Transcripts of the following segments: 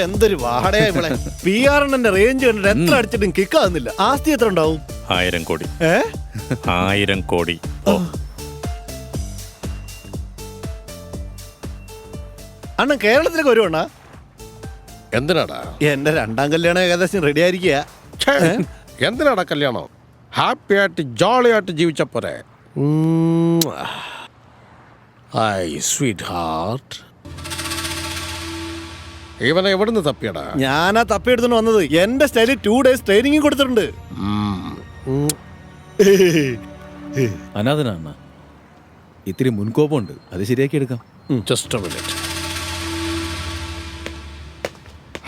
എന്തൊരു വാടകയാ ഇവിടെ. PR-ന്റെ റേഞ്ച് കണ്ടിട്ട് എത്ര അടിച്ചിട്ടും കിക്കാവുന്നില്ല. ആസ്തി എത്ര ഉണ്ടാവും? 1000 കോടി. 1000 കോടി. അണ്ണൻ കേരളത്തിലേക്ക് വരുവണ്ണ? എന്തിനാടാ? എന്റെ 2ാം കല്യാണം ഏകദേശം റെഡി ആയിരിക്കുക. എന്തിനാടാ കല്യാണം? ഹാപ്പി ആയിട്ട് ജോളി ആയിട്ട് ജീവിച്ച പോരെ. Sweet heart. ഇവനെ എവിടുന്ന് തപ്പിയടാ? ഞാനാ തപ്പിയെടുത്തോണ്ട് വന്നത്. എന്റെ സ്റ്റൈലിൽ 2 days ട്രെയിനിങ് കൊടുത്തിട്ടുണ്ട്. അനാഥനാണ്, ഇത്തിരി മുൻകോപമുണ്ട്, അത് ശരിയാക്കി എടുക്കാം. Just A minute.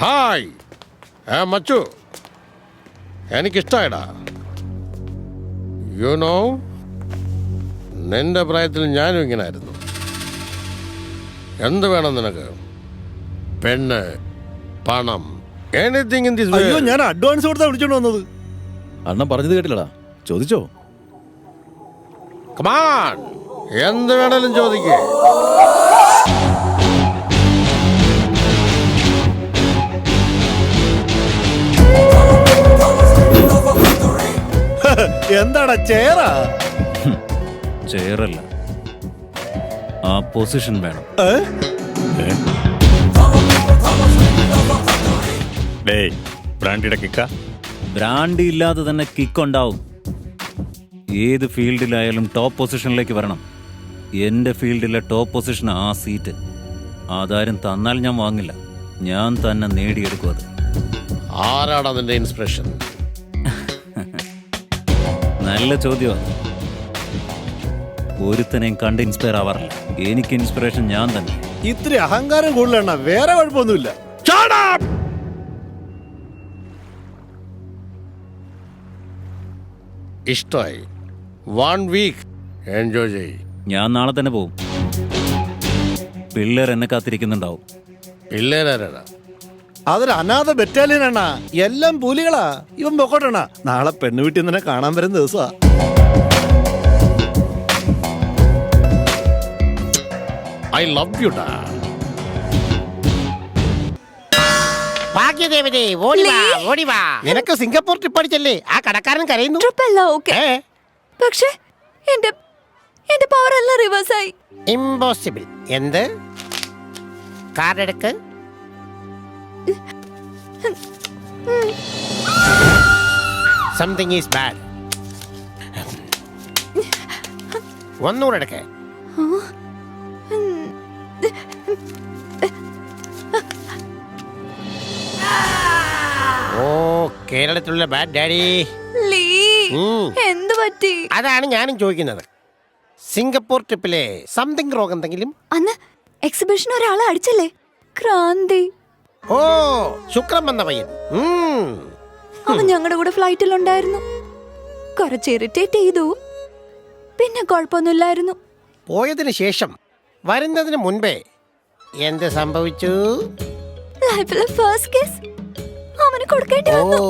ഹായ് മച്ചു, എനിക്കിഷ്ടായടാ. യു നോ, നിന്റെ പ്രായത്തിൽ ഞാനും ഇങ്ങനായിരുന്നു. എന്ത് വേണം നിനക്ക്? പെണ്ണ്, പണം, എനിത്തിങ് ഇൻ ദിസ് വേ. അയ്യോ, ഞാൻ അഡ്വാൻസ് കൊടുത്താ വിളിച്ചോണ്ട് വന്നത്. അണ്ണൻ പറഞ്ഞത് കേട്ടില്ലടാ, ചോദിച്ചോ? കമാൺ, എന്ത് വേണേലും ചോദിക്കേ. എന്താടാ ചേറാ? ചെയറല്ല, ആ പൊസിഷൻ വേണം. ബ്രാൻഡിയുടെ കിക്ക. ബ്രാൻഡ് ഇല്ലാതെ തന്നെ കിക്ക് ഉണ്ടാവും. ഏത് ഫീൽഡിലായാലും ടോപ്പ് പൊസിഷനിലേക്ക് വരണം. എൻ്റെ ഫീൽഡിലെ ടോപ്പ് പൊസിഷൻ ആ സീറ്റ്. അതാരും തന്നാൽ ഞാൻ വാങ്ങില്ല, ഞാൻ തന്നെ നേടിയെടുക്കും. അത് ആരാണ് അതിന്റെ ഇൻസ്പിറേഷൻ? നല്ല ചോദ്യമാണ്. ഒരുത്തനെയും കണ്ട് ഇൻസ്പയർ ആവാറില്ല. എനിക്ക് ഇൻസ്പിറേഷൻ ഞാൻ തന്നെ. ഇത്തിരി അഹങ്കാരം കൂടുതലാണ്, വേറെ കുഴപ്പമൊന്നുമില്ല. ഇഷ്ടമായി. 1 week എൻജോയ് ചെയ്. ഞാൻ നാളെ തന്നെ പോവും. പിള്ളേർ എന്നെ കാത്തിരിക്കുന്നുണ്ടാവും. പിള്ളേരാരാ? അതൊരു അനാഥ ബറ്റാലിയനാണ്. എല്ലാം പുലികളാ. ഇവൻ പൊക്കോട്ടണ. നാളെ പെണ്ണു വീട്ടിൽ നിന്ന് കാണാൻ വരുന്ന ദിവസമാ. ഐ ലവ് യു ഡാ. ഭാഗ്യദേവതേ, ഓടിവാ ഓടിവാ. നിനക്ക് സിംഗപ്പൂർ ട്രിപ്പ് അടിച്ചല്ലേ? ആ കടക്കാരൻ കരയുന്നു. ട്രിപ്പല്ല, ഓക്കേ. പക്ഷേ എന്റെ പവർ എല്ലാം റിവേഴ്സ് ആയി. ഇമ്പോസിബിൾ. എന്ത്? കാർഡ് എടുക്ക്. Something is bad. ഒന്നുകൂടെ എടുക്ക്. ഓ, കേരളത്തിലുള്ള ബാഡ് ഡാഡി. എന്ത് പറ്റി? അതാണ് ഞാനും ചോദിക്കുന്നത്. സിംഗപ്പൂർ ട്രിപ്പിലെ സംതിങ് റോഗ് എന്തെങ്കിലും? അന്ന് എക്സിബിഷൻ ഒരാളെ അടിച്ചല്ലേ, ക്രാന്തി. ഓ, ശുക്രം വന്ന പയ്യൻ. അവൻ ഞങ്ങളുടെ കൂടെ ഫ്ലൈറ്റിലുണ്ടായിരുന്നു. കുറച്ച് ഇറിറ്റേറ്റ് ചെയ്തു, പിന്നെ കുഴപ്പമൊന്നുമില്ലായിരുന്നു. പോയതിനു ശേഷം വരുന്നതിന് മുൻപേ എന്ത് സംഭവിച്ചു? ലൈഫിലെ ഫസ്റ്റ് കിസ് അവന് കൊടുക്കേണ്ടി വന്നു.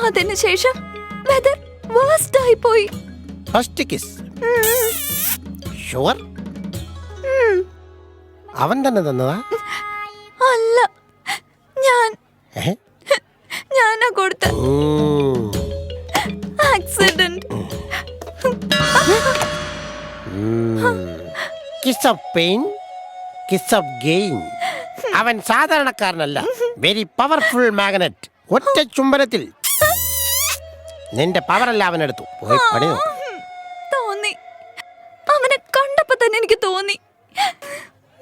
അതിനുശേഷം വെദർ വേഴ്സ്റ്റ് ആയി പോയി. First kiss sure? അവൻ തന്നെ തന്നതാ? അല്ല, ഞാനാ കൊടുത്ത. Accident. Kiss of pain, kiss of gain. അവൻ സാധാരണക്കാരനല്ല, വെരി പവർഫുൾ മാഗ്നറ്റ്. ഒറ്റ ചുംബനത്തിൽ നിന്റെ പവറല്ല അവൻ എടുത്തു. പോയി പണി നോക്ക്. തോന്നി, അവനെ കണ്ടപ്പോ തന്നെ എനിക്ക് തോന്നി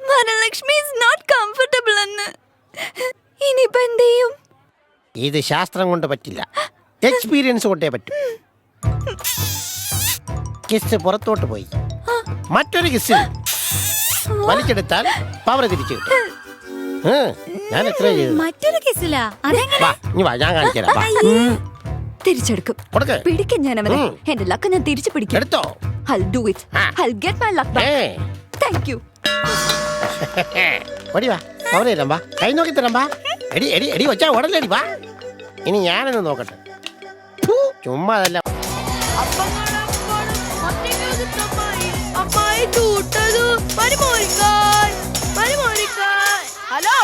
വരലക്ഷ്മി is not comfortable എന്ന്. ഇനിയിപ്പോ എന്ത് ചെയ്യും? ഇത് ശാസ്ത്രം കൊണ്ട് പറ്റില്ല, എക്സ്പീരിയൻസ് കൊണ്ടേ പറ്റും. കിസ് പുറത്തോട്ട് പോയി മറ്റൊരു കിസ്സിൽ വലിച്ചെടുത്താൽ പവർ തിരിച്ചു കിട്ടും. ഞാൻ എത്ര മറ്റൊരു കിസിലാ? വാ, ഞാൻ കാണിച്ചു തരാം. തിരിച്ചെടുക്കും. പിടിക്കും ഞാൻ അവനെ. എന്റെ ലക്ക് ഞാൻ തിരിച്ചു പിടിക്കും. എടുത്തോ. I'll do it. I'll get my luck back. Thank you. ഓടി വാ, പവർ തരാം. വാ, കൈ നോക്കി തരാം. വാ, എടി എടി എടി വച്ചാ ഓടല്ലേടി. വാ, ഇനി ഞാനൊന്ന് നോക്കട്ടെ. ചുമ്മാ അതല്ല. അമ്മായി തൂട്ടതു പരിമോരിക്കാൻ പരിമോരിക്കാൻ. Hello,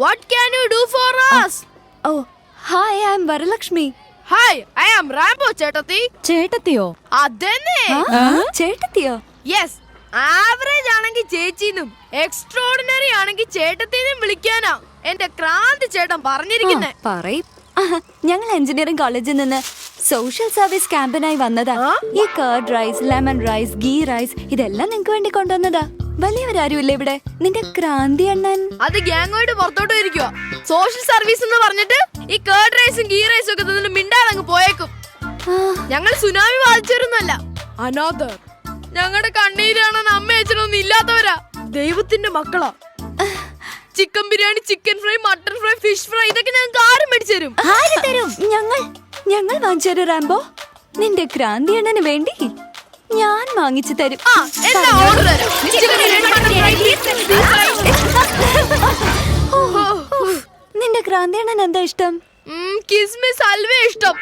what can you do for us? Oh hi, I am Varalakshmi. Hi, I am Rambo ചേട്ടത്തി. ചേട്ടത്തിയോ? അതെന്നെ. ചേട്ടത്തിയോ? യെസ്, ആവറേജ് ആണെങ്കിൽ ചേച്ചിന്നും എക്സ്ട്രോർഡിനറി ആണെങ്കിൽ ചേട്ടത്തിന്നും വിളിക്കാനാ എന്റെ ക്രാന്തി ചേട്ടൻ പറഞ്ഞിരിക്കുന്നെ. പറയും. ഞങ്ങൾ എഞ്ചിനീയറിംഗ് കോളേജിൽ നിന്ന് സോഷ്യൽ സർവീസ് ക്യാമ്പിനായി വന്നതാ. ഈ curd rice, lemon rice, ghee rice ഇതെല്ലാം നിങ്ങക്ക് വേണ്ടി കൊണ്ടുവന്നതാ. വലിയവരാരും ഇല്ല ഇവിടെ. നിന്റെ ക്രാന്തി അണ്ണൻ അത് ഗ്യാങ്ങോയിട്ട് പുറത്തോട്ട് ഇരിക്കുക. സോഷ്യൽ സർവീസ് എന്ന് പറഞ്ഞിട്ട് ഈ കർഡ് റൈസും ഗീ റൈസും ഒക്കെ തിന്നിട്ട് മിണ്ടാതങ്ങ് പോയേക്കും. ഞങ്ങൾ സുനാമി ബാധിച്ചവരൊന്നുമല്ല, അനാഥർ. ഞങ്ങളുടെ കണ്ണീരാണെന്ന് അമ്മ അച്ഛനൊന്നും ഇല്ലാത്തവരാ, ദൈവത്തിന്റെ മക്കളാ. Chicken biryani, chicken fry, mutton fry, fish fry ഇതൊക്കെ ഞങ്ങൾക്ക് ആരും മേടിച്ചു തരും. ഞങ്ങൾ വാങ്ങിച്ചു തരും റാംബോ. നിന്റെ ക്രാന്തി അണ്ണന് വേണ്ടി ഞാൻ വാങ്ങിച്ചു തരും. ഓർഡർ തരാം. നിന്റെ ക്രാന്തി അണ്ണൻ എന്താ ഇഷ്ടം? കിസ്മിസ് ഹൽവ ഇഷ്ടം.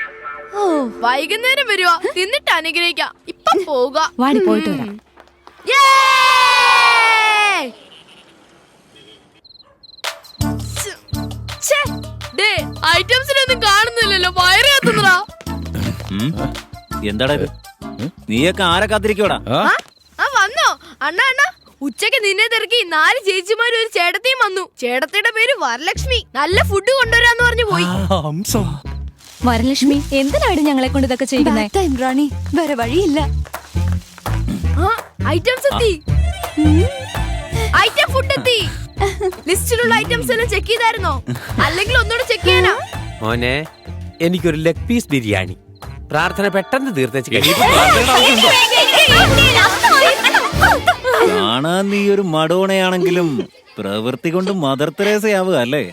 ഓ, വൈകുന്നേരം വരുവാ, തിന്നിട്ട് അനുഗ്രഹിക്കാം. ഇപ്പൊ പോവുക. വാടി പോയിട്ട് വരാം. ഐറ്റംസിനൊന്നും കാണുന്നില്ലല്ലോ, വയറ് കത്തുന്നതാ. എന്താടാ ഇത്? നീയൊക്കെ ആരെ കാത്തിരിക്കോടാ? വന്നോ അണ്ണ? അണ്ണ ഉച്ചക്ക് നിന്നെ തിരക്കി 4 ചേച്ചിമാരും ഒരു ചേട്ടത്തിയും വന്നു. ചേട്ടത്തിയുടെ പേര് വരലക്ഷ്മി. നല്ല ഫുഡ് കൊണ്ടുവരാന്ന് പറഞ്ഞു പോയി. വരലക്ഷ്മി, എന്തിനാണ് ഞങ്ങളെ കൊണ്ട് ഇതൊക്കെ ചെയ്യുന്നത്? റാണി, വേറെ വഴിയില്ല. ഐറ്റംസ് എത്തി. ഐറ്റം ഫുഡ് എത്തി. ലിസ്റ്റിലുള്ള ഐറ്റംസ് എല്ലാം ചെക്ക് ചെയ്തായിരുന്നോ? അല്ലെങ്കിൽ ഒന്നുകൂടെ ചെക്ക് ചെയ്യാനാ? മോനെ, എനിക്കൊരു ലെഗ് പീസ് ബിരിയാണി. പ്രാർത്ഥന പെട്ടെന്ന് തീർത്തേച്ച് കാണാൻ നീ ഒരു മഡോണയാണെങ്കിലും പ്രവൃത്തി കൊണ്ട് മദർ തെരേസയാവുക അല്ലേ?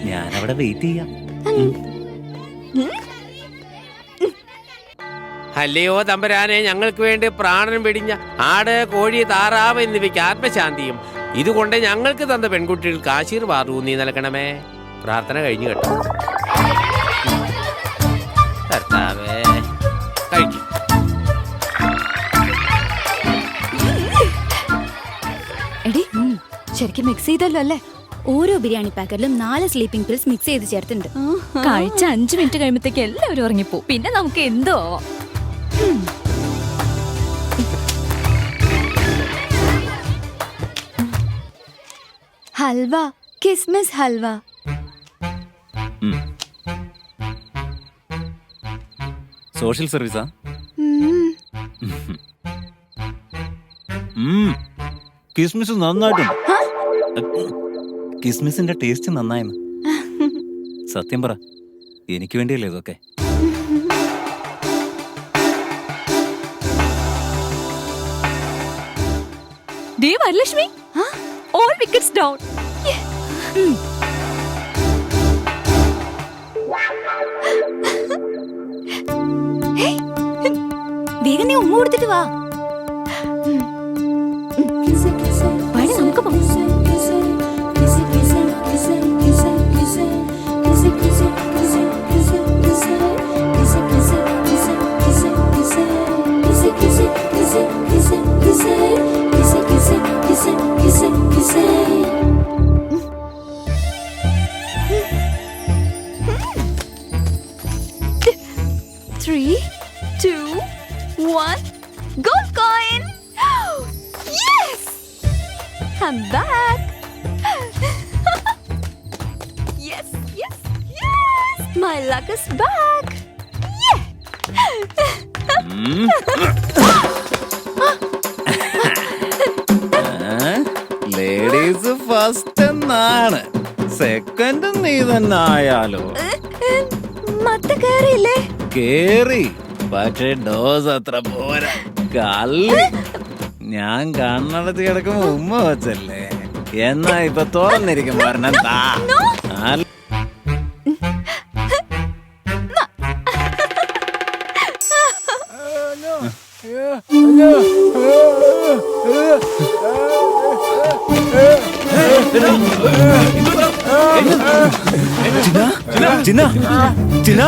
ഞാനവിടെ വെയിറ്റ് ചെയ്യാം. അല്ലയോ തമ്പരാനെ, ഞങ്ങൾക്ക് വേണ്ടി പ്രാണൻ വെടിഞ്ഞ ആട്, കോഴി, താറാവ് എന്നിവയ്ക്ക് ആത്മശാന്തിയും ഇതുകൊണ്ട് ഞങ്ങൾക്ക് തന്ന പെൺകുട്ടികൾക്ക് ആശീർവാദവും നീ നൽകണമേ. പ്രാർത്ഥന കഴിഞ്ഞു കേട്ടോ. കർത്താവേ, കഴിക്കും. എടി, ശരിക്കും മിക്സ് ചെയ്തല്ലോ അല്ലേ? ഓരോ ബിരിയാണി പാക്കറ്റിലും 4 സ്ലീപ്പിംഗ് പിൽസ് മിക്സ് ചെയ്ത് ചേർത്തിട്ടുണ്ട്. കഴിച്ച 5 മിനിറ്റ് കഴിയുമ്പത്തേക്ക് എല്ലാവരും ഉറങ്ങിപ്പോ. പിന്നെ നമുക്ക് എന്തോ ഹൽവ, കിസ്മിസ് ഹൽവ. സോഷ്യൽ സർവീസാ? കിസ്മിസ് നന്നായിട്ടുണ്ട്. കിസ്മിസിന്റെ ടേസ്റ്റ് നന്നായെന്ന്. സത്യം പറ, എനിക്ക് വേണ്ടിയല്ലേ ഇതൊക്കെ? Varalakshmi, all wickets down. വേഗം നീ ഉമ്മ കൊടുത്തിട്ട് വാ. നമുക്ക് Three, 2, 1, gold coin. Yes, I'm back. Yes, yes, yes. My luck is back. Yeah. Ladies first എന്നാണ്, സെക്കൻഡ് നീ തന്നെ ആയാലോ? മത്ത കേറിയില്ലേ? കേറി, പക്ഷേ ഡോസ് അത്ര പോരാ. കല്ല് ഞാൻ കണ്ണടച്ച് കിടക്കുമ്പോ ഉമ്മ വെച്ചല്ലേ, എന്നാ ഇപ്പൊ തുറന്നിരിക്കും പറഞ്ഞാ. ജിന, ജിന, ജിന.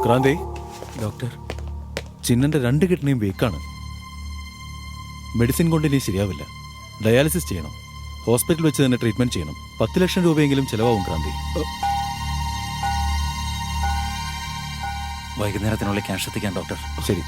ക്രാന്തി ഡോക്ടർ, ചിന്നന്റെ 2 കിഡ്നിയും വീക്കാണ്. മെഡിസിൻ കൊണ്ട് ഇനി ശരിയാവില്ല. ഡയാലിസിസ് ചെയ്യണം. ഹോസ്പിറ്റലിൽ വെച്ച് തന്നെ ട്രീറ്റ്മെന്റ് ചെയ്യണം. 10 ലക്ഷം രൂപയെങ്കിലും ചെലവാകും ക്രാന്തി. വൈകുന്നേരത്തിനുള്ളിൽ ക്യാഷ് എത്തിക്കാൻ ഡോക്ടർ. ശരി.